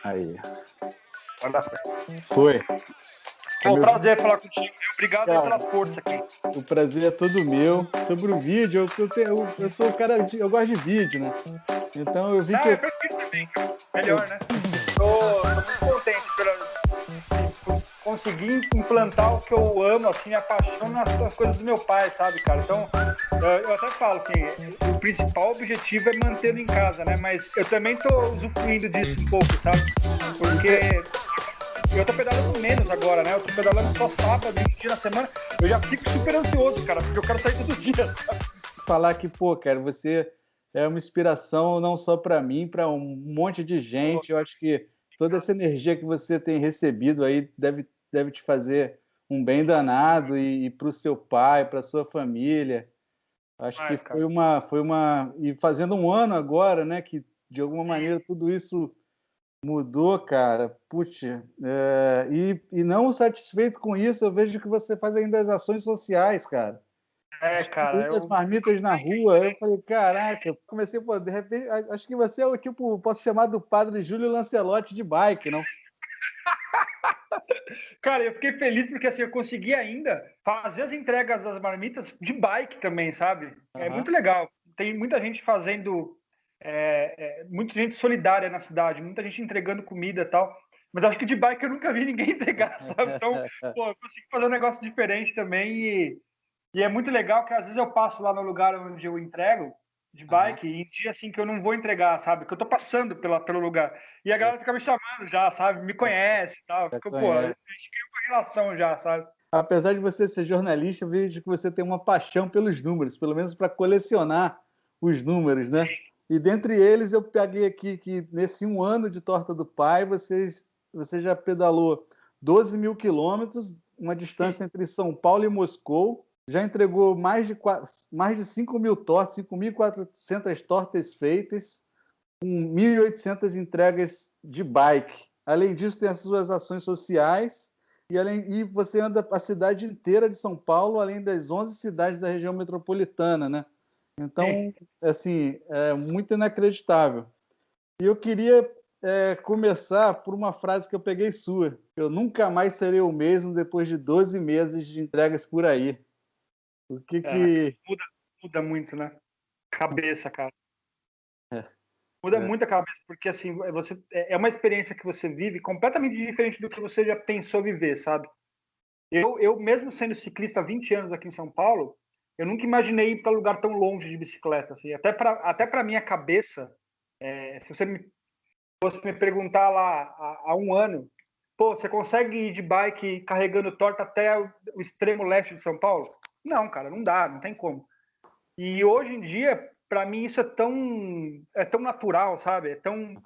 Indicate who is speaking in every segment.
Speaker 1: Aí,
Speaker 2: Vai fé.
Speaker 1: foi.
Speaker 2: Pô, prazer falar contigo. Obrigado aí
Speaker 1: Cara,
Speaker 2: pela força aqui.
Speaker 1: o prazer é todo meu. Sobre o vídeo, eu sou o cara, eu gosto de vídeo, né? Então eu vi
Speaker 2: Não,
Speaker 1: que
Speaker 2: eu prefiro também, cara. Melhor, né? Tô muito contente por conseguir implantar o que eu amo, assim, a paixão nas coisas do meu pai, sabe, cara? Então, eu até falo assim, o principal objetivo é mantê-lo em casa, né? Mas eu também tô usufruindo disso um pouco, sabe? Porque eu tô pedalando menos agora, né? Eu tô pedalando só sábado e um dia na semana. Eu já fico super ansioso, cara, porque eu quero sair todo dia, sabe?
Speaker 1: falar que, pô, cara, você é uma inspiração não só para mim, para um monte de
Speaker 2: Pô,
Speaker 1: gente. Eu acho que toda essa energia que você tem recebido aí deve te fazer um bem danado e para o seu pai, para sua família. Acho que
Speaker 2: demais, cara.
Speaker 1: e fazendo um ano agora, né, que de alguma maneira tudo isso mudou, cara. Putz, e não satisfeito com isso, eu vejo que você faz ainda as ações sociais, cara.
Speaker 2: É, cara,
Speaker 1: Distribuindo as marmitas na rua. Eu falei, caraca, eu comecei, pô, de repente, acho que você é o tipo, posso chamar do padre Júlio Lancelotti de bike, não?
Speaker 2: cara, eu fiquei feliz porque assim eu consegui ainda fazer as entregas das marmitas de bike também, sabe? É
Speaker 1: Aham.
Speaker 2: muito legal. Tem muita gente fazendo, muita gente solidária na cidade, muita gente entregando comida e tal. Mas acho que de bike eu nunca vi ninguém entregar, sabe? Então, pô, eu consegui fazer um negócio diferente também e é muito legal que às vezes eu passo lá no lugar onde eu entrego de
Speaker 1: Aham.
Speaker 2: bike e em dia assim que eu não vou entregar, sabe? Que eu tô passando pelo lugar. E a galera fica me chamando já, sabe? Me conhece e tal.
Speaker 1: Já
Speaker 2: Fica, pô, a
Speaker 1: conhece.
Speaker 2: gente cria uma relação já, sabe?
Speaker 1: Apesar de você ser jornalista, eu vejo que você tem uma paixão pelos números, pelo menos para colecionar os números, né? E dentre eles, eu peguei aqui que nesse um ano de Torta do Pai, você já pedalou 12 mil quilômetros, uma distância entre São Paulo e Moscou, já entregou mais de 5 mil tortas, 5.400 tortas feitas, com 1.800 entregas de bike. Além disso, tem as suas ações sociais e você anda a cidade inteira de São Paulo, além das 11 cidades da região metropolitana, né?
Speaker 2: Sim.
Speaker 1: Então, assim, é muito inacreditável. E eu queria começar por uma frase que eu peguei sua. Eu nunca mais serei o mesmo depois de 12 meses de entregas por aí. O que
Speaker 2: É,
Speaker 1: que...
Speaker 2: muda muito, né? Cabeça, cara.
Speaker 1: É,
Speaker 2: Muda
Speaker 1: é,
Speaker 2: muito a cabeça, porque assim, é uma experiência que você vive completamente diferente do que você já pensou viver, sabe? Eu mesmo sendo ciclista há 20 anos aqui em São Paulo, eu nunca imaginei ir para lugar tão longe de bicicleta. Assim. Até para minha cabeça, se você fosse me perguntar lá há um ano, pô, você consegue ir de bike carregando torta até o extremo leste de São Paulo? Não, cara, não dá, não tem como. E hoje em dia, para mim, isso é tão natural, sabe?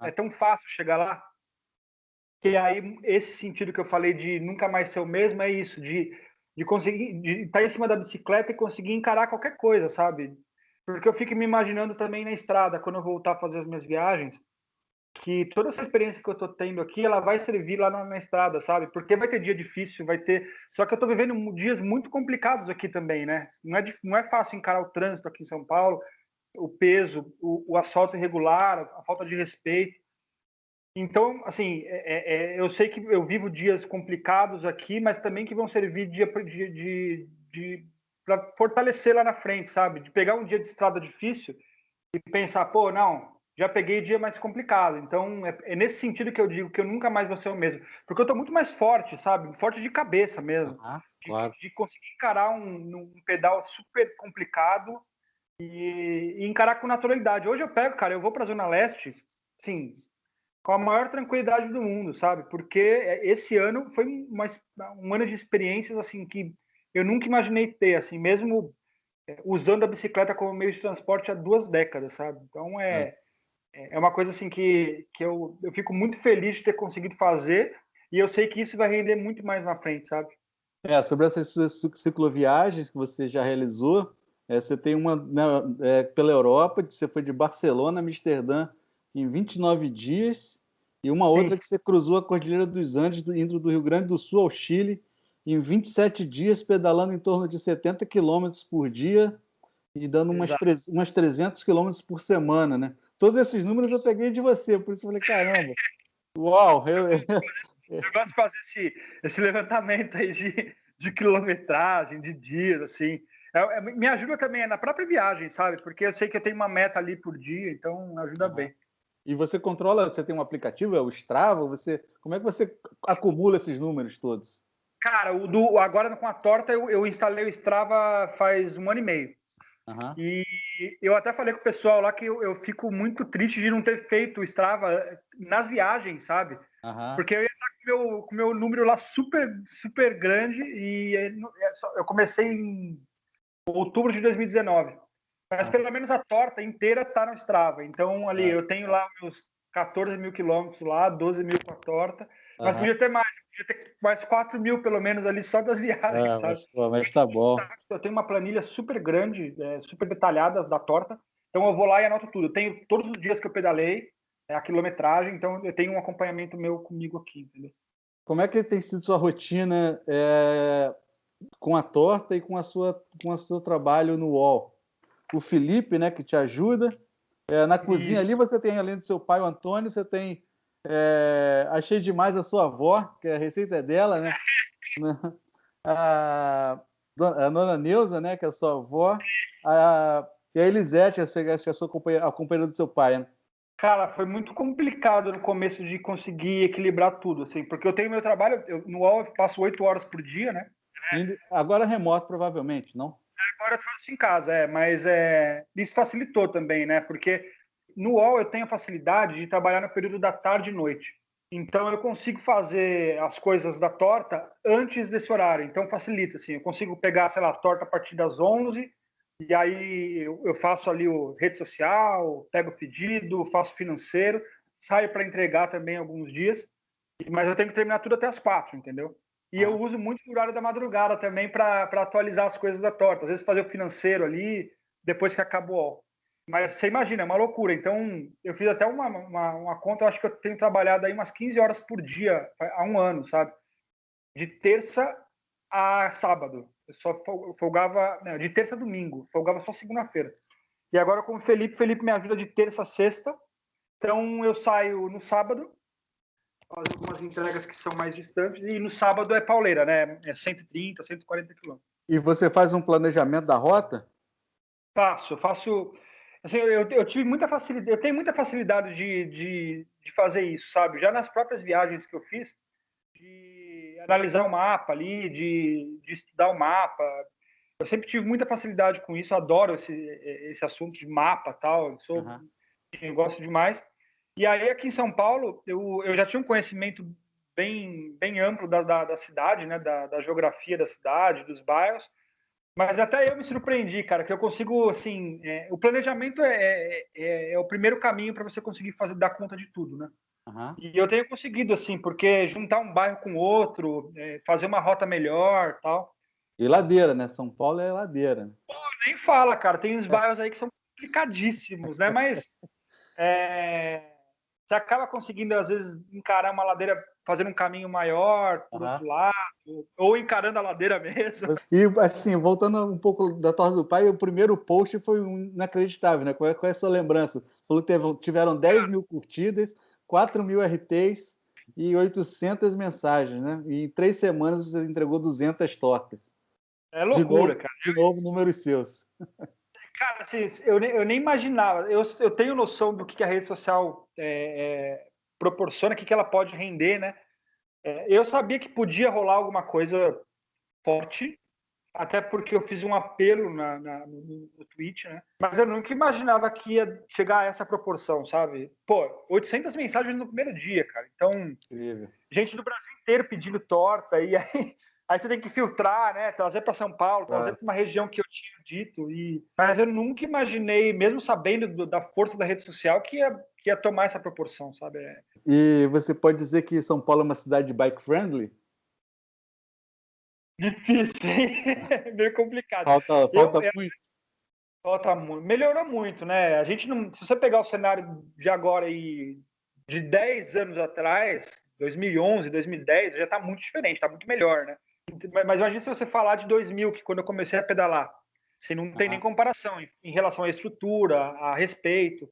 Speaker 2: É tão fácil chegar lá. Que aí, esse sentido que eu falei de nunca mais ser o mesmo é isso, de conseguir, de estar em cima da bicicleta e conseguir encarar qualquer coisa, sabe? Porque eu fico me imaginando também na estrada, quando eu voltar a fazer as minhas viagens, que toda essa experiência que eu tô tendo aqui, ela vai servir lá na estrada, sabe? Porque vai ter dia difícil, vai ter. Só que eu tô vivendo dias muito complicados aqui também, né? Não é fácil encarar o trânsito aqui em São Paulo, o peso, o asfalto irregular, a falta de respeito. Então, assim, eu sei que eu vivo dias complicados aqui, mas também que vão servir para fortalecer lá na frente, sabe? De pegar um dia de estrada difícil e pensar, pô, não, já peguei dia mais complicado. Então, é nesse sentido que eu digo que eu nunca mais vou ser o mesmo. Porque eu tô muito mais forte, sabe? Forte de cabeça mesmo.
Speaker 1: claro.
Speaker 2: De conseguir encarar um pedal super complicado e encarar com naturalidade. Hoje eu pego, cara, eu vou para a Zona Leste, sim, com a maior tranquilidade do mundo, sabe? Porque esse ano foi um ano de experiências assim que eu nunca imaginei ter, assim, mesmo usando a bicicleta como meio de transporte há 2 décadas, sabe? Então é uma coisa assim que eu fico muito feliz de ter conseguido fazer e eu sei que isso vai render muito mais na frente, sabe?
Speaker 1: Sobre essas suas cicloviagens que você já realizou, você tem uma pela Europa, você foi de Barcelona a Amsterdã em 29 dias, e uma
Speaker 2: Sim,
Speaker 1: outra que você cruzou a Cordilheira dos Andes, indo do Rio Grande do Sul ao Chile, em 27 dias, pedalando em torno de 70 quilômetros por dia e dando
Speaker 2: exato.
Speaker 1: umas 300 quilômetros por semana, né? Todos esses números eu peguei de você, por isso eu falei, caramba. Uau!
Speaker 2: Eu gosto de fazer esse levantamento aí de quilometragem, de dias, assim. Me ajuda também na própria viagem, sabe? Porque eu sei que eu tenho uma meta ali por dia, então ajuda bem.
Speaker 1: E você controla, você tem um aplicativo, é o Strava, como é que você acumula esses números todos?
Speaker 2: Cara, agora com a torta eu instalei o Strava faz 1 ano e meio.
Speaker 1: Uhum.
Speaker 2: E eu até falei com o pessoal lá que eu fico muito triste de não ter feito o Strava nas viagens, sabe?
Speaker 1: Uhum.
Speaker 2: Porque eu ia estar com o meu número lá super, super grande e eu comecei em outubro de 2019. Mas pelo menos a torta inteira tá no Strava. Então ali eu tenho lá meus 14 mil quilômetros lá, 12 mil com a torta. Mas podia ter mais, podia ter mais 4 mil pelo menos ali só das viagens, sabe?
Speaker 1: Mas tá bom.
Speaker 2: Eu tenho uma planilha super grande, super detalhada da torta. Então eu vou lá e anoto tudo. Eu tenho todos os dias que eu pedalei, a quilometragem, então eu tenho um acompanhamento meu comigo aqui, entendeu?
Speaker 1: Como é que tem sido sua rotina com a torta e com o seu trabalho no UOL? O Felipe, né, que te ajuda. Na cozinha ali você tem, além do seu pai, o Antônio, você tem... achei demais a sua avó, que a receita é dela, né? A Dona Neuza, né, que é a sua avó. E a Elisete, a companheira do seu pai, né?
Speaker 2: Cara, foi muito complicado no começo de conseguir equilibrar tudo, assim, porque eu tenho meu trabalho, no UOL eu passo 8 horas por dia, né?
Speaker 1: Agora remoto, provavelmente, não?
Speaker 2: Agora eu faço em casa, mas isso facilitou também, né? Porque no UOL eu tenho a facilidade de trabalhar no período da tarde e noite. Então eu consigo fazer as coisas da torta antes desse horário. Então facilita, assim. Eu consigo pegar, sei lá, a torta a partir das 11 e aí eu faço ali o rede social, pego o pedido, faço financeiro, saio para entregar também alguns dias, mas eu tenho que terminar tudo até as 4, entendeu? E eu uso muito o horário da madrugada também para atualizar as coisas da torta. Às vezes fazer o financeiro ali, depois que acabou. Mas você imagina, é uma loucura. Então, eu fiz até uma conta, eu acho que eu tenho trabalhado aí umas 15 horas por dia há 1 ano, sabe? De terça a sábado. Eu só folgava, não, de terça a domingo, folgava só segunda-feira. E agora com o Felipe me ajuda de terça a sexta. Então, eu saio no sábado, fazer algumas entregas que são mais distantes, e no sábado é pauleira, né? É 130, 140 quilômetros.
Speaker 1: E você faz um planejamento da rota?
Speaker 2: Faço. Assim, eu tive muita facilidade, eu tenho muita facilidade de fazer isso, sabe? Já nas próprias viagens que eu fiz, de analisar o mapa ali, de estudar o mapa. Eu sempre tive muita facilidade com isso, adoro esse assunto de mapa tal, eu gosto demais. E aí, aqui em São Paulo, eu já tinha um conhecimento bem amplo da cidade, né? Da geografia da cidade, dos bairros. Mas até eu me surpreendi, cara, que eu consigo, assim, o planejamento é o primeiro caminho para você conseguir dar conta de tudo, né? E eu tenho conseguido, assim, porque juntar um bairro com outro, fazer uma rota melhor, tal.
Speaker 1: E ladeira, né? São Paulo é ladeira.
Speaker 2: Pô, nem fala, cara, tem uns bairros aí que são complicadíssimos, né? Mas você acaba conseguindo, às vezes, encarar uma ladeira, fazendo um caminho maior por outro lado, ou encarando a ladeira mesmo.
Speaker 1: E, assim, voltando um pouco da torta do pai, o primeiro post foi inacreditável, né? Qual é a sua lembrança? Falou que tiveram 10 mil curtidas, 4 mil RTs e 800 mensagens, né? E em 3 semanas você entregou 200 tortas.
Speaker 2: É loucura, cara.
Speaker 1: De novo, números seus.
Speaker 2: Cara, assim, eu nem imaginava. Eu tenho noção do que a rede social proporciona, o que ela pode render, né? Eu sabia que podia rolar alguma coisa forte, até porque eu fiz um apelo no Twitch, né? Mas eu nunca imaginava que ia chegar a essa proporção, sabe? Pô, 800 mensagens no primeiro dia, cara. Então,
Speaker 1: incrível.
Speaker 2: Gente do Brasil inteiro pedindo torta, e aí você tem que filtrar, né? Trazer para São Paulo, trazer para uma região que eu tinha dito. Mas eu nunca imaginei, mesmo sabendo da força da rede social, que ia tomar essa proporção, sabe?
Speaker 1: E você pode dizer que São Paulo é uma cidade bike friendly?
Speaker 2: Difícil, hein? Meio complicado.
Speaker 1: Falta muito.
Speaker 2: Falta muito. Melhorou muito, né? A gente não. Se você pegar o cenário de agora e de 10 anos atrás, 2011, 2010, já está muito diferente, está muito melhor, né? Mas imagina se você falar de 2000, que quando eu comecei a pedalar, você não tem nem comparação em relação à estrutura, a respeito.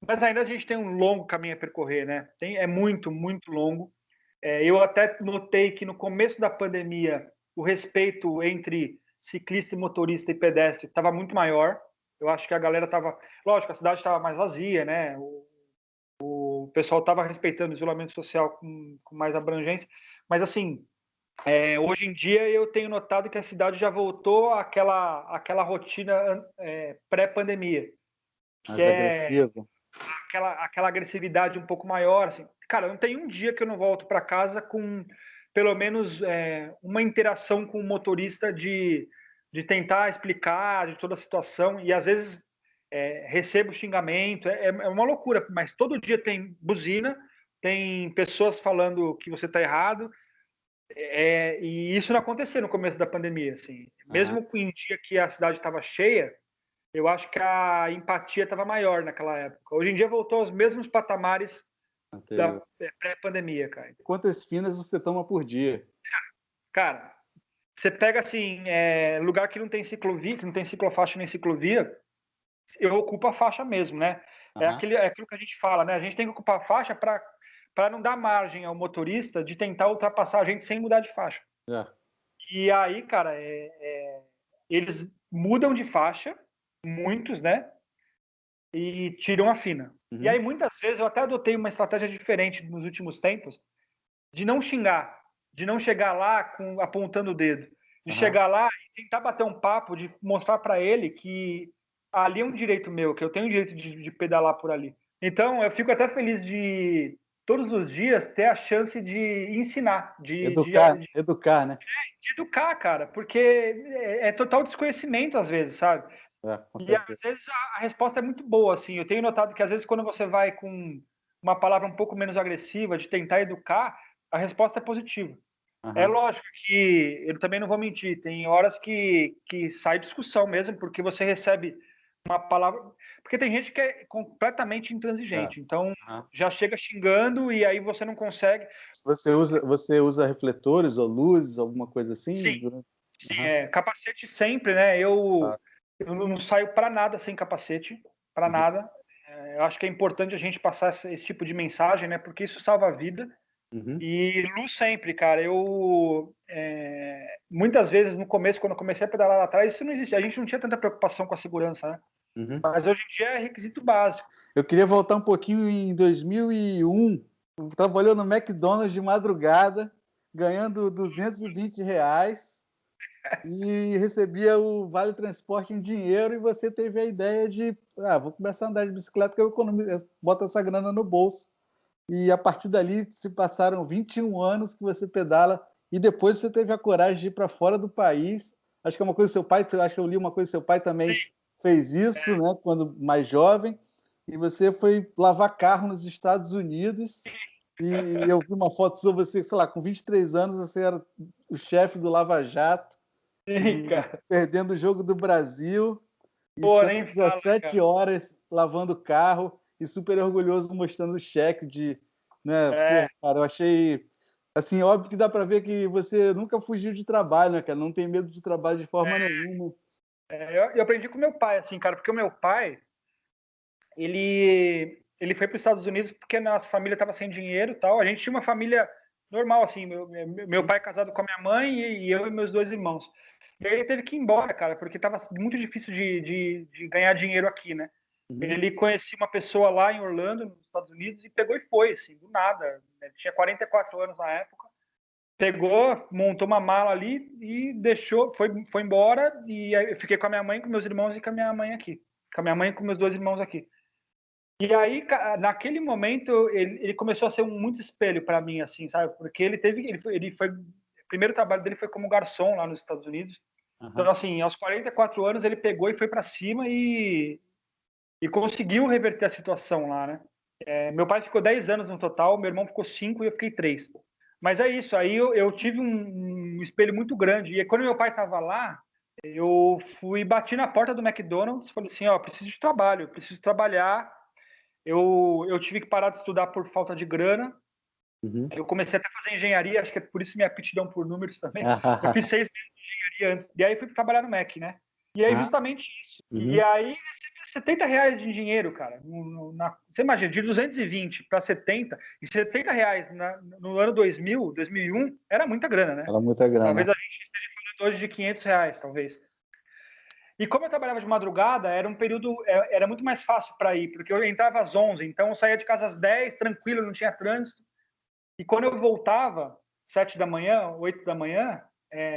Speaker 2: Mas ainda a gente tem um longo caminho a percorrer, né? É muito, muito longo. Eu até notei que no começo da pandemia o respeito entre ciclista e motorista e pedestre estava muito maior. Eu acho que a galera estava... Lógico, a cidade estava mais vazia, né? O pessoal estava respeitando o isolamento social com mais abrangência. Mas, assim, hoje em dia eu tenho notado que a cidade já voltou àquela rotina pré-pandemia,
Speaker 1: Mais
Speaker 2: que é
Speaker 1: agressivo.
Speaker 2: aquela agressividade um pouco maior. Assim. Cara, não tem um dia que eu não volto para casa com pelo menos uma interação com o motorista de tentar explicar de toda a situação, e às vezes recebo xingamento, é uma loucura, mas todo dia tem buzina, tem pessoas falando que você está errado, e isso não aconteceu no começo da pandemia, assim. Mesmo em dia que a cidade estava cheia, eu acho que a empatia estava maior naquela época. Hoje em dia voltou aos mesmos patamares da pré-pandemia, cara.
Speaker 1: Quantas finas você toma por dia?
Speaker 2: Cara, você pega assim, lugar que não tem ciclovia, que não tem ciclofaixa nem ciclovia, eu ocupo a faixa mesmo, né? É aquilo que a gente fala, né? A gente tem que ocupar a faixa para não dar margem ao motorista de tentar ultrapassar a gente sem mudar de faixa. E aí, cara, eles mudam de faixa, muitos, né? E tiram a fina. E aí, muitas vezes, eu até adotei uma estratégia diferente nos últimos tempos, de não xingar, de não chegar lá apontando o dedo, de chegar lá e tentar bater um papo, de mostrar para ele que ali é um direito meu, que eu tenho o direito de pedalar por ali. Então, eu fico até feliz de, todos os dias, ter a chance de ensinar,
Speaker 1: educar, né?
Speaker 2: De educar, cara, porque é total desconhecimento às vezes, sabe? E às vezes a resposta é muito boa, assim. Eu tenho notado que às vezes quando você vai com uma palavra um pouco menos agressiva, de tentar educar, a resposta é positiva. É lógico que eu também não vou mentir, tem horas que sai discussão mesmo, porque você recebe uma palavra. Porque tem gente que é completamente intransigente, então já chega xingando e aí você não consegue.
Speaker 1: Você usa refletores ou luzes, alguma coisa assim?
Speaker 2: Sim, capacete sempre, né? Eu não saio para nada sem capacete, para nada. Eu acho que é importante a gente passar esse tipo de mensagem, né? Porque isso salva a vida. E luz sempre, cara. Muitas vezes no começo, quando eu comecei a pedalar lá atrás, isso não existia. A gente não tinha tanta preocupação com a segurança, né? Mas hoje em dia é requisito básico.
Speaker 1: Eu queria voltar um pouquinho em 2001. Trabalhou no McDonald's de madrugada, ganhando R$220 e recebia o Vale Transporte em dinheiro, e você teve a ideia de vou começar a andar de bicicleta que eu boto essa grana no bolso. E a partir dali se passaram 21 anos que você pedala, e depois você teve a coragem de ir para fora do país. Acho que é uma coisa que seu pai, acho que eu li uma coisa, seu pai também fez isso, né, quando mais jovem, e você foi lavar carro nos Estados Unidos. E eu vi uma foto sua, você, sei lá, com 23 anos, você era o chefe do Lava Jato, perdendo o jogo do Brasil, e ficando 17 horas lavando carro, e super orgulhoso, mostrando o cheque de... Né? Pô, cara, eu achei... Assim, óbvio que dá para ver que você nunca fugiu de trabalho, né, cara? Não tem medo de trabalho de forma nenhuma.
Speaker 2: Eu aprendi com meu pai, assim, cara, porque o meu pai, ele foi para os Estados Unidos porque a nossa família estava sem dinheiro e tal. A gente tinha uma família normal, assim, meu pai casado com a minha mãe e eu e meus 2 irmãos. E aí ele teve que ir embora, cara, porque estava muito difícil de ganhar dinheiro aqui, né? Ele conhecia uma pessoa lá em Orlando, nos Estados Unidos, e pegou e foi, assim, do nada. Ele tinha 44 anos na época. Pegou, montou uma mala ali e deixou, foi embora. E aí eu fiquei com a minha mãe, com meus irmãos e com a minha mãe aqui. Com a minha mãe e com meus 2 irmãos aqui. E aí, naquele momento, ele começou a ser muito espelho para mim, assim, sabe? Porque ele foi, o primeiro trabalho dele foi como garçom lá nos Estados Unidos. Então, assim, aos 44 anos, ele pegou e foi para cima e conseguiu reverter a situação lá, né? Meu pai ficou 10 anos no total, meu irmão ficou 5 e eu fiquei 3. Mas é isso, aí eu tive um espelho muito grande. E quando meu pai estava lá, eu bati na porta do McDonald's, falei assim, preciso de trabalho, preciso trabalhar. Eu tive que parar de estudar por falta de grana. Eu comecei até a fazer engenharia, acho que é por isso minha aptidão por números também. Eu fiz 6 meses de engenharia antes, e aí fui trabalhar no Mac, né? E aí justamente isso. E aí recebi R$70 de dinheiro, cara. Você imagina, de 220 para 70, e R$70 no ano 2000, 2001, era muita grana, né?
Speaker 1: Era muita grana.
Speaker 2: Talvez a gente esteja falando hoje de R$500, talvez. E como eu trabalhava de madrugada, era um período, era muito mais fácil para ir, porque eu entrava às 11, então eu saía de casa às 10, tranquilo, não tinha trânsito. E quando eu voltava, 7 da manhã, 8 da manhã,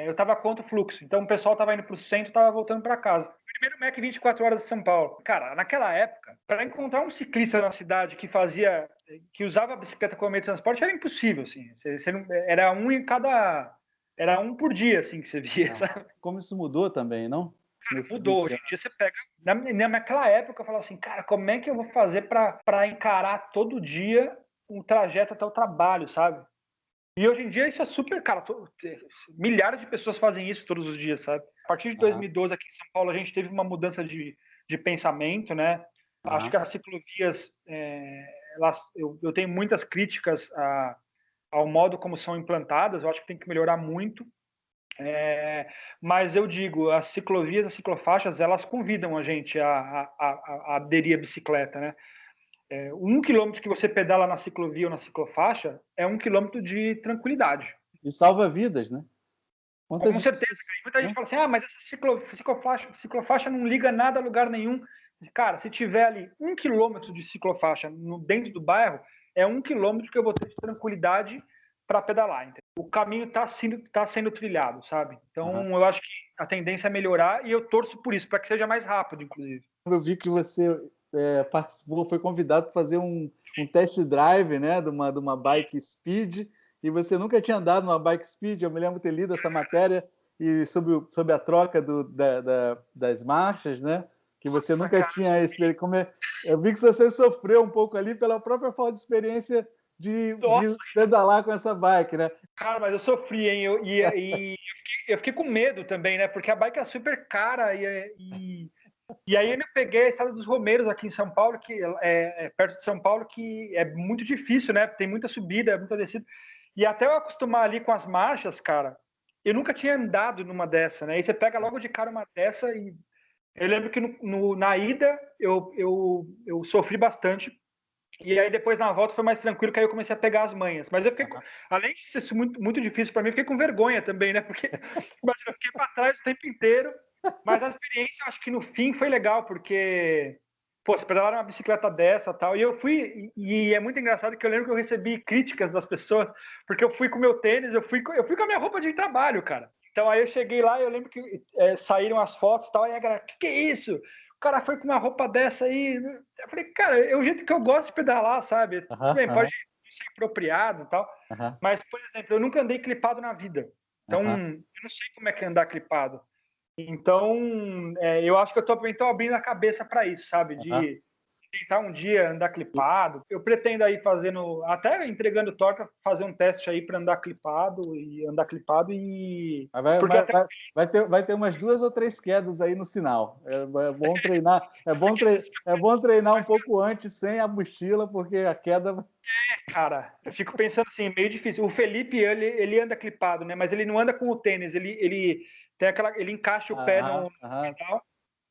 Speaker 2: eu estava contra o fluxo. Então o pessoal estava indo para o centro, estava voltando para casa. Primeiro Mac 24 horas de São Paulo. Cara, naquela época, para encontrar um ciclista na cidade que usava a bicicleta como meio de transporte, era impossível, assim. Era um por dia, assim, que você via, sabe?
Speaker 1: Como isso mudou também, não?
Speaker 2: Cara, mudou. Hoje em dia você pega... Naquela época eu falava assim, cara, como é que eu vou fazer para encarar todo dia um trajeto até o trabalho, sabe? E hoje em dia isso é super, cara, milhares de pessoas fazem isso todos os dias, sabe? A partir de 2012 aqui em São Paulo a gente teve uma mudança de pensamento, né? Acho que as ciclovias, eu tenho muitas críticas ao modo como são implantadas, eu acho que tem que melhorar muito. Mas eu digo, as ciclovias, as ciclofaixas, elas convidam a gente a aderir à bicicleta, né? 1 quilômetro que você pedala na ciclovia ou na ciclofaixa é 1 quilômetro de tranquilidade.
Speaker 1: E salva vidas, né?
Speaker 2: Com certeza. Cara. Muita gente fala assim, mas essa ciclofaixa não liga nada a lugar nenhum. Cara, se tiver ali 1 quilômetro de ciclofaixa dentro do bairro, é 1 quilômetro que eu vou ter de tranquilidade para pedalar. Entendeu? O caminho está sendo trilhado, sabe? Então, eu acho que a tendência é melhorar e eu torço por isso, para que seja mais rápido, inclusive.
Speaker 1: Eu vi que você participou, foi convidado para fazer um test drive, né, de uma bike speed, e você nunca tinha andado numa bike speed. Eu me lembro de ter lido essa matéria e sobre a troca das marchas, né, que você nunca tinha experiência. Eu vi que você sofreu um pouco ali pela própria falta de experiência de pedalar com essa bike, né?
Speaker 2: Cara, mas eu sofri, hein? Eu fiquei com medo também, né? Porque a bike é super cara e aí eu peguei a Estrada dos Romeiros aqui em São Paulo, que perto de São Paulo, que é muito difícil, né? Tem muita subida, muita descida. E até eu acostumar ali com as marchas, cara, eu nunca tinha andado numa dessa, né? E você pega logo de cara uma dessa e eu lembro que na ida eu sofri bastante. E aí depois na volta foi mais tranquilo, que aí eu comecei a pegar as manhas. Mas eu fiquei, além de ser muito, muito difícil para mim, eu fiquei com vergonha também, né? Porque imagina, eu fiquei para trás o tempo inteiro. Mas a experiência, acho que no fim foi legal, porque você pedalar uma bicicleta dessa tal. E eu fui, e é muito engraçado que eu lembro que eu recebi críticas das pessoas, porque eu fui com meu tênis, eu fui com a minha roupa de trabalho, cara. Então aí eu cheguei lá e eu lembro que saíram as fotos e tal, e a galera, que é isso? O cara foi com uma roupa dessa aí. Eu falei, cara, é o jeito que eu gosto de pedalar, sabe? Bem, pode ser apropriado e tal. Mas, por exemplo, eu nunca andei clipado na vida. Então, eu não sei como é que é andar clipado. Então, eu acho que eu estou abrindo a cabeça para isso, sabe? De tentar um dia andar clipado. Eu pretendo aí até entregando torta, fazer um teste aí para andar clipado e
Speaker 1: vai ter umas 2 ou 3 quedas aí no sinal. É bom treinar, é bom treinar um pouco antes sem a mochila, porque a queda.
Speaker 2: Cara, eu fico pensando assim, meio difícil. O Felipe, ele anda clipado, né? Mas ele não anda com o tênis, ele ele encaixa o pé no pedal.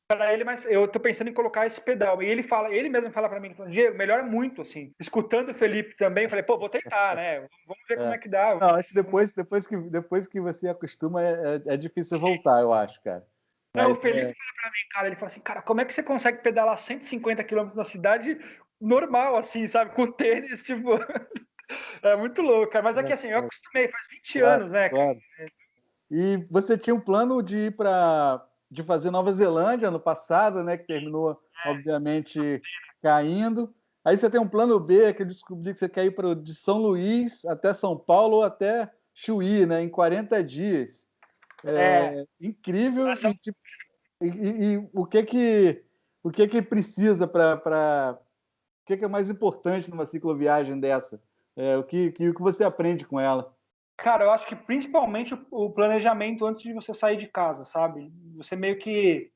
Speaker 2: Para ele, mas eu tô pensando em colocar esse pedal. E ele mesmo fala para mim, Diego, melhora muito, assim. Escutando o Felipe também, eu falei, vou tentar, né? Vamos ver como é que dá.
Speaker 1: Não, acho que depois que você acostuma, é difícil voltar, eu acho, cara.
Speaker 2: Não, o Felipe fala para mim, cara, ele fala assim, cara, como é que você consegue pedalar 150 km na cidade normal, assim, sabe? Com tênis, tipo... É muito louco, cara. Mas aqui, assim, eu acostumei, faz 20 anos, né?
Speaker 1: Claro. E você tinha um plano de ir de fazer Nova Zelândia no passado, né? Que terminou, obviamente, caindo. Aí você tem um plano B, que eu descobri que você quer ir de São Luís até São Paulo ou até Chuí, né? Em 40 dias. Incrível. E o que precisa para... O que é mais importante numa cicloviagem dessa? O que você aprende com ela?
Speaker 2: Cara, eu acho que principalmente o planejamento antes de você sair de casa, sabe? Você meio que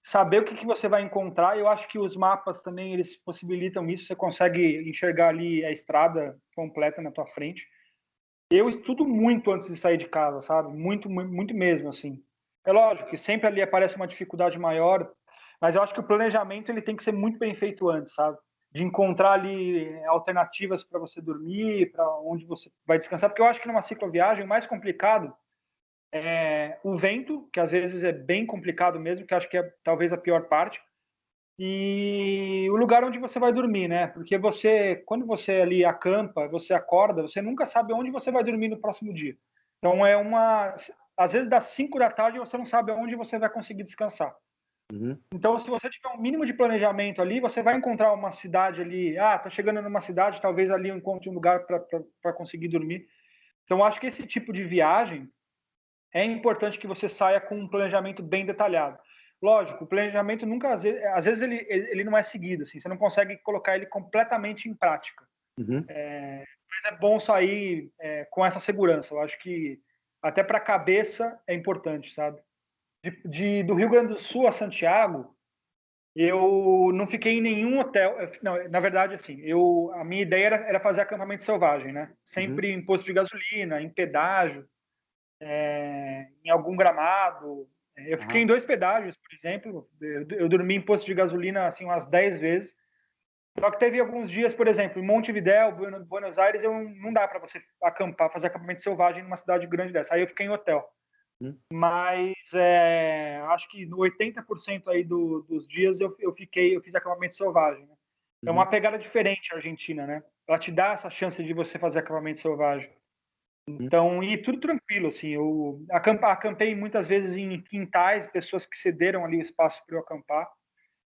Speaker 2: saber o que você vai encontrar. Eu acho que os mapas também, eles possibilitam isso. Você consegue enxergar ali a estrada completa na tua frente. Eu estudo muito antes de sair de casa, sabe? Muito, muito, muito mesmo, assim. É lógico que sempre ali aparece uma dificuldade maior, Mas eu acho que o planejamento ele tem que ser muito bem feito antes, sabe? De encontrar ali alternativas para você dormir, para onde você vai descansar, porque eu acho que numa cicloviagem o mais complicado é o vento, que às vezes é bem complicado mesmo, que eu acho que é talvez a pior parte, e o lugar onde você vai dormir, né? Porque quando você ali acampa, você acorda, você nunca sabe onde você vai dormir no próximo dia. Então às vezes das 5 da tarde você não sabe onde você vai conseguir descansar.
Speaker 1: Uhum.
Speaker 2: Então, se você tiver um mínimo de planejamento ali, você vai encontrar uma cidade ali. Tô chegando numa cidade, talvez ali eu encontre um lugar para conseguir dormir. Então, acho que esse tipo de viagem é importante que você saia com um planejamento bem detalhado. Lógico, o planejamento nunca, às vezes ele não é seguido, assim, você não consegue colocar ele completamente em prática.
Speaker 1: Uhum.
Speaker 2: Mas é bom sair com essa segurança. Eu acho que até para a cabeça é importante, sabe? Do Rio Grande do Sul a Santiago, eu não fiquei em nenhum hotel. Não, na verdade, assim, a minha ideia era fazer acampamento selvagem, né? Sempre em posto de gasolina, em pedágio, em algum gramado. Eu fiquei em 2 pedágios, por exemplo. Eu dormi em posto de gasolina assim umas 10 vezes. Só que teve alguns dias, por exemplo, em Montevidéu, Buenos Aires, não dá para você acampar, fazer acampamento selvagem numa cidade grande dessa. Aí eu fiquei em hotel. Mas acho que no 80% aí dos dias eu fiz acampamento selvagem, né? É uma pegada diferente a Argentina, né? Ela te dá essa chance de você fazer acampamento selvagem. Então, e tudo tranquilo, assim. Eu acampei muitas vezes em quintais, pessoas que cederam ali o espaço para eu acampar.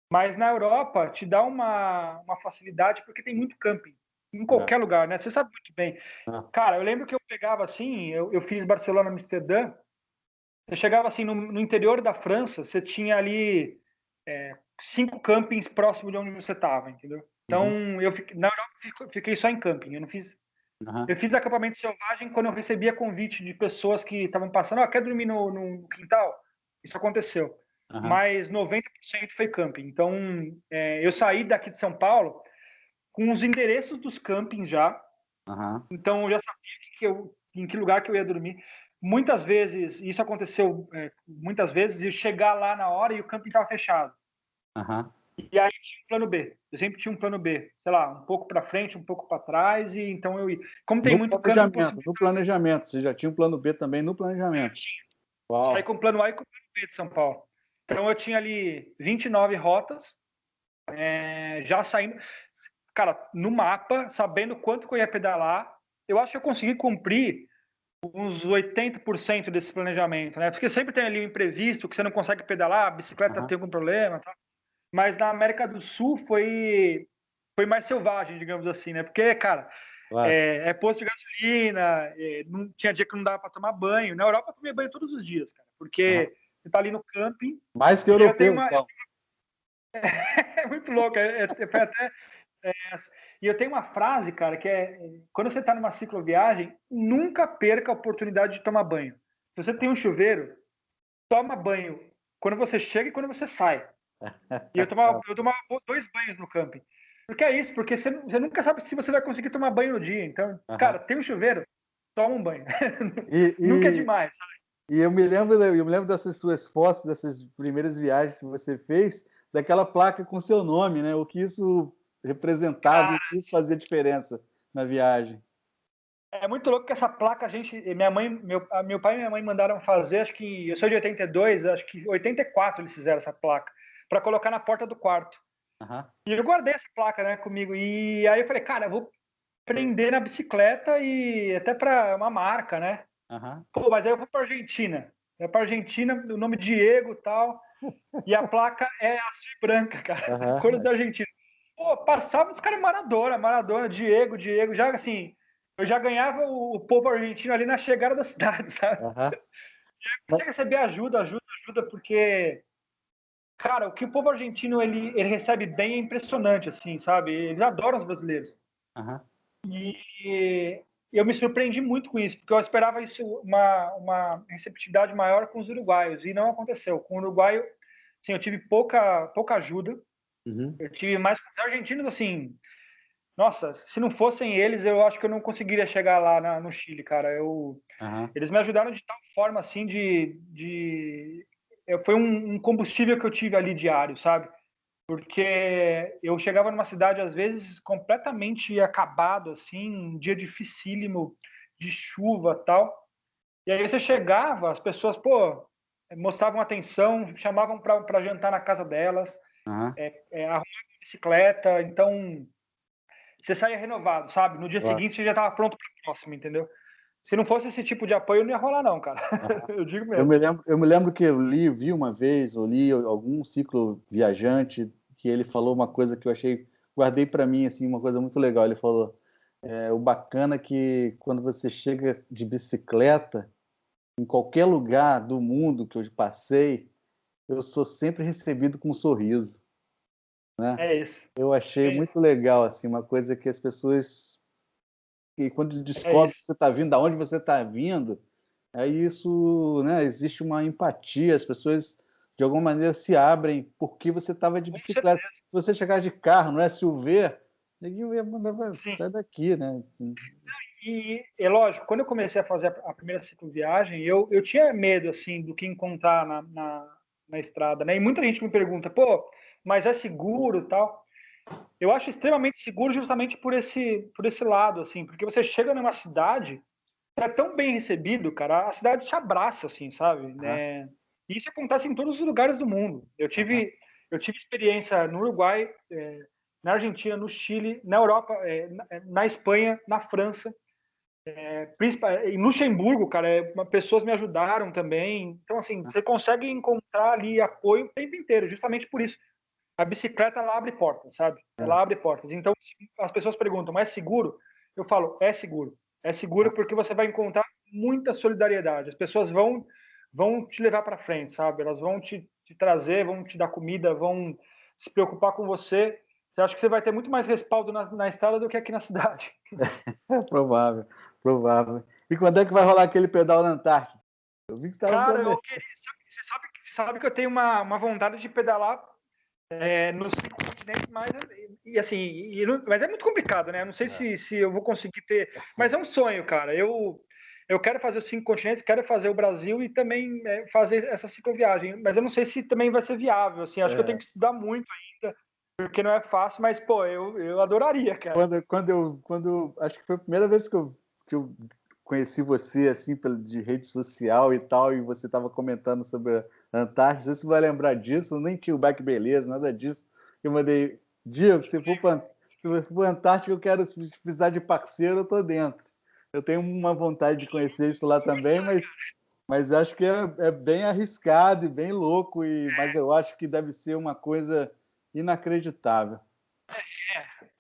Speaker 2: Mas na Europa te dá uma facilidade porque tem muito camping em qualquer lugar, né? Você sabe muito bem. Cara, eu lembro que eu pegava assim, eu fiz Barcelona, Amsterdã. Você chegava assim no interior da França, você tinha ali 5 campings próximo de onde você estava, entendeu? Então, na Europa fiquei só em camping. Eu não fiz. Eu fiz acampamento selvagem quando eu recebia convite de pessoas que estavam passando. Quer dormir no quintal? Isso aconteceu. Mas 90% foi camping. Então, eu saí daqui de São Paulo com os endereços dos campings já. Então, eu já sabia em que lugar que eu ia dormir. Muitas vezes, isso aconteceu muitas vezes, de chegar lá na hora e o camping estava fechado. E aí tinha um plano B. Eu sempre tinha um plano B, sei lá, um pouco para frente, um pouco para trás, e então eu ia. Como tem muito camping
Speaker 1: No planejamento, você já tinha um plano B também no planejamento.
Speaker 2: Saí com o plano A e com o plano B de São Paulo. Então eu tinha ali 29 rotas, já saindo, cara, no mapa, sabendo quanto que eu ia pedalar. Eu acho que eu consegui cumprir uns 80% desse planejamento, né? Porque sempre tem ali um imprevisto, que você não consegue pedalar, a bicicleta tem algum problema, tá? Mas na América do Sul foi mais selvagem, digamos assim, né? Porque, cara, posto de gasolina, não tinha dia que não dava para tomar banho. Na Europa eu tomei banho todos os dias, cara, porque você tá ali no camping.
Speaker 1: Mais que europeu, então.
Speaker 2: É muito louco, foi até. E eu tenho uma frase, cara, que quando você está numa cicloviagem, nunca perca a oportunidade de tomar banho. Se você tem um chuveiro, toma banho quando você chega e quando você sai. E eu tomava 2 banhos no camping. Porque é isso, porque você nunca sabe se você vai conseguir tomar banho no dia. Então, cara, tem um chuveiro, toma um banho. Nunca é demais, sabe?
Speaker 1: E eu me lembro dessas suas fotos, dessas primeiras viagens que você fez, daquela placa com seu nome, né? O que isso representava, o que isso fazia diferença na viagem.
Speaker 2: É muito louco que essa placa meu pai e minha mãe mandaram fazer, acho que eu sou de 82, acho que 84 eles fizeram essa placa para colocar na porta do quarto. E eu guardei essa placa, né, comigo. E aí eu falei, cara, eu vou prender na bicicleta e até para uma marca, né? Pô, mas aí eu vou para Argentina. O nome Diego e tal. E a placa é azul e branca, cara. Cores da Argentina. Pô, passava os caras Maradona, Diego, já assim, eu já ganhava o povo argentino ali na chegada da cidade, sabe? E aí você receber ajuda, porque, cara, o que o povo argentino ele recebe bem é impressionante, assim, sabe? Eles adoram os brasileiros. E eu me surpreendi muito com isso, porque eu esperava isso, uma receptividade maior com os uruguaios, e não aconteceu. Com o uruguaio, assim, eu tive pouca ajuda. Eu tive mais com os argentinos, assim. Nossa, se não fossem eles, eu acho que eu não conseguiria chegar lá no Chile, cara. Eles me ajudaram de tal forma, assim, foi um combustível que eu tive ali diário, sabe? Porque eu chegava numa cidade, às vezes, completamente acabado, assim, um dia dificílimo, de chuva tal. E aí você chegava, as pessoas, pô, mostravam atenção, chamavam para jantar na casa delas,
Speaker 1: Aham.
Speaker 2: arrumavam bicicleta, então você saía renovado, sabe? No dia
Speaker 1: Claro.
Speaker 2: seguinte você já estava pronto para o próximo, entendeu? Se não fosse esse tipo de apoio, não ia rolar não, cara. Eu digo mesmo.
Speaker 1: Eu me lembro que vi uma vez, ou li algum ciclo viajante, que ele falou uma coisa que eu achei, guardei para mim, assim, uma coisa muito legal. Ele falou, o bacana é que quando você chega de bicicleta, em qualquer lugar do mundo que eu passei, eu sou sempre recebido com um sorriso, né?
Speaker 2: É isso.
Speaker 1: Eu achei
Speaker 2: É
Speaker 1: muito
Speaker 2: isso.
Speaker 1: legal, assim, uma coisa que as pessoas, e quando
Speaker 2: É
Speaker 1: descobrem que
Speaker 2: isso.
Speaker 1: você está vindo, da onde você está vindo, aí isso, né, existe uma empatia, as pessoas de alguma maneira se abrem porque você estava de
Speaker 2: Com
Speaker 1: bicicleta.
Speaker 2: certeza.
Speaker 1: Se você chegar de carro no SUV, ninguém ia mandar,
Speaker 2: Sim.
Speaker 1: sai daqui, né?
Speaker 2: E é lógico, quando eu comecei a fazer a primeira cicloviagem, eu tinha medo assim do que encontrar na estrada, né? E muita gente me pergunta, pô, mas é seguro e tal? Eu acho extremamente seguro justamente por esse lado, assim, porque você chega numa cidade, é tão bem recebido, cara, a cidade te abraça, assim, sabe?
Speaker 1: Aham,
Speaker 2: Né? E isso acontece em todos os lugares do mundo. Eu
Speaker 1: aham,
Speaker 2: tive, eu tive experiência no Uruguai, na Argentina, no Chile, na Europa, na Espanha, na França. Em Luxemburgo, cara, pessoas me ajudaram também. Então, assim, você consegue encontrar ali apoio o tempo inteiro, justamente por isso. A bicicleta, ela abre portas, sabe?
Speaker 1: é,
Speaker 2: Ela abre portas. Então, as pessoas perguntam, mas é seguro? Eu falo, é seguro. É seguro porque você vai encontrar muita solidariedade. As pessoas vão te levar para frente, sabe? Elas vão te trazer, vão te dar comida, vão se preocupar com você. Você acha que você vai ter muito mais respaldo na estrada do que aqui na cidade.
Speaker 1: é provável, provável. E quando é que vai rolar aquele pedal na Antártica? Eu vi que estava
Speaker 2: Cara, eu
Speaker 1: planejando.
Speaker 2: queria. Você sabe que eu tenho uma vontade de pedalar nos 5 continentes, mas é muito complicado, né? Eu não sei se eu vou conseguir ter. Mas é um sonho, cara. Eu quero fazer os 5 continentes, quero fazer o Brasil e também fazer essa cicloviagem. Mas eu não sei se também vai ser viável. Assim, acho que eu tenho
Speaker 1: É,
Speaker 2: que estudar muito ainda, porque não é fácil, mas, pô, eu adoraria, cara.
Speaker 1: acho que foi a primeira vez que eu conheci você, assim, de rede social e tal, e você estava comentando sobre a Antártida, não sei se você vai lembrar disso, eu nem tinha o Back Beleza, nada disso. Eu mandei, Diego, se você for para a Antártica, eu quero, se precisar de parceiro, eu tô dentro. Eu tenho uma vontade de conhecer isso lá também, mas acho que é bem arriscado e bem louco, mas eu acho que deve ser uma coisa inacreditável.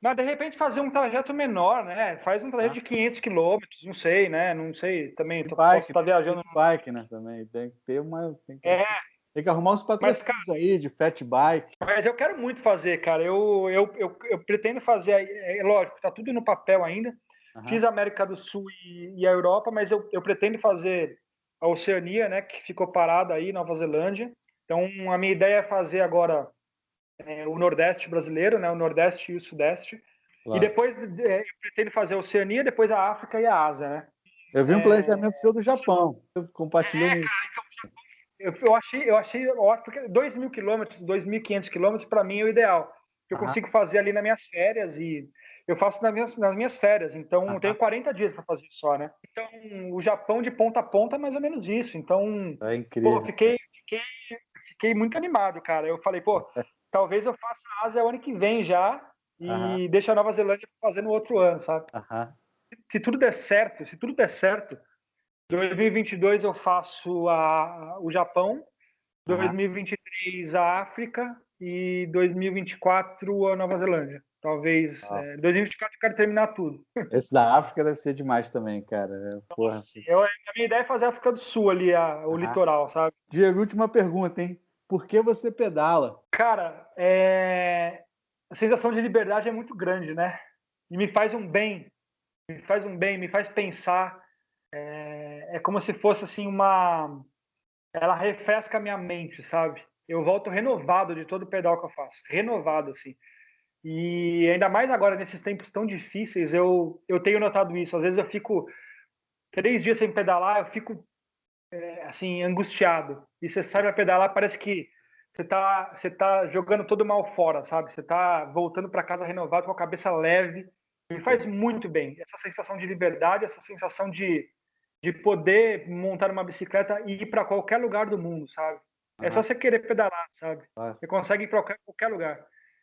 Speaker 2: Mas de repente fazer um trajeto menor, né? Faz um trajeto
Speaker 1: Tá?
Speaker 2: de 500 quilômetros, não sei, né? Não sei, também
Speaker 1: E
Speaker 2: posso
Speaker 1: bike,
Speaker 2: estar
Speaker 1: tem que ter
Speaker 2: viajando.
Speaker 1: de bike, né, também. Tem que ter uma.
Speaker 2: É,
Speaker 1: Tem que arrumar uns
Speaker 2: mas, cara,
Speaker 1: patrocínios aí de fat bike.
Speaker 2: mas eu quero muito fazer, cara. Eu pretendo fazer, lógico, tá tudo no papel ainda.
Speaker 1: Aham,
Speaker 2: Fiz a América do Sul e a Europa, mas eu pretendo fazer a Oceania, né? Que ficou parada aí, Nova Zelândia. Então, a minha ideia é fazer agora o Nordeste brasileiro, né? O Nordeste e o Sudeste. E
Speaker 1: claro.
Speaker 2: depois eu pretendo fazer a Oceania, depois a África e a Ásia, né?
Speaker 1: Eu vi um planejamento seu do Japão. Você compartilhou um.
Speaker 2: Eu achei ótimo, porque 2.000 quilômetros, 2.500 quilômetros, para mim é o ideal. Eu
Speaker 1: Aham,
Speaker 2: consigo fazer ali nas minhas férias e eu faço nas minhas férias, então eu tenho
Speaker 1: aham.
Speaker 2: 40 dias para fazer só, né? Então, o Japão de ponta a ponta é mais ou menos isso. Então,
Speaker 1: É
Speaker 2: pô,
Speaker 1: incrível.
Speaker 2: fiquei muito animado, cara. Eu falei, pô, talvez eu faça a Ásia o ano que vem já
Speaker 1: Aham,
Speaker 2: e deixe a Nova Zelândia para fazer no outro ano, sabe?
Speaker 1: aham,
Speaker 2: Se tudo der certo, 2022 eu faço o Japão,
Speaker 1: aham.
Speaker 2: 2023 a África e 2024 a Nova Zelândia. Talvez.
Speaker 1: Ó,
Speaker 2: 2024 eu quero terminar tudo.
Speaker 1: esse da África deve ser demais também, cara. Porra.
Speaker 2: Nossa, a minha ideia é fazer a África do Sul ali, o
Speaker 1: Aham.
Speaker 2: litoral, sabe?
Speaker 1: Diego, última pergunta, hein? Por que você pedala?
Speaker 2: Cara, a sensação de liberdade é muito grande, né? E me faz um bem, me faz pensar. É como se fosse assim ela refresca a minha mente, sabe? Eu volto renovado de todo o pedal que eu faço, renovado assim. E ainda mais agora nesses tempos tão difíceis, eu tenho notado isso. Às vezes eu fico 3 dias sem pedalar, eu fico assim, angustiado. E você sai para pedalar, parece que você tá jogando todo o mal fora, sabe? Você tá voltando para casa renovado, com a cabeça leve. Me faz muito bem. Essa sensação de liberdade, essa sensação de poder montar uma bicicleta e ir para qualquer lugar do mundo, sabe? É só você querer pedalar, sabe? Você consegue ir para qualquer lugar.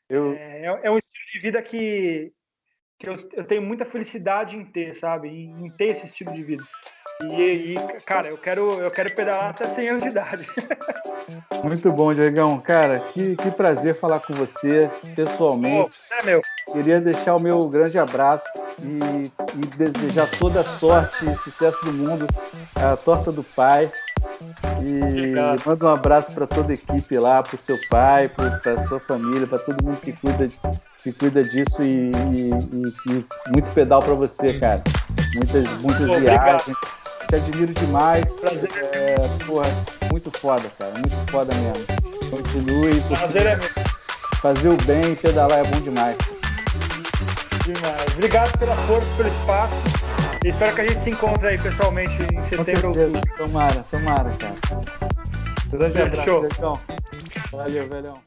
Speaker 2: É um estilo de vida que eu tenho muita felicidade em ter, sabe? Em ter esse estilo de vida. E cara, eu quero pedalar até 100 anos de idade.
Speaker 1: Muito bom, Diegão. Cara, que prazer falar com você pessoalmente.
Speaker 2: Meu.
Speaker 1: Queria deixar o meu grande abraço e desejar toda a sorte e sucesso do mundo à Torta do Pai. E manda um abraço para toda a equipe lá, para o seu pai, para a sua família, para todo mundo que cuida disso e muito pedal para você, cara. Muitas viagens. Te admiro demais. Porra, muito foda, cara. Muito foda mesmo. Continue.
Speaker 2: Prazer é meu.
Speaker 1: Fazer o bem e pedalar é bom demais.
Speaker 2: Demais. Obrigado pela força, pelo espaço. E espero que a gente se encontre aí pessoalmente em setembro ou outubro.
Speaker 1: Tomara, cara. Grande abraço, Velhão. Valeu, velhão.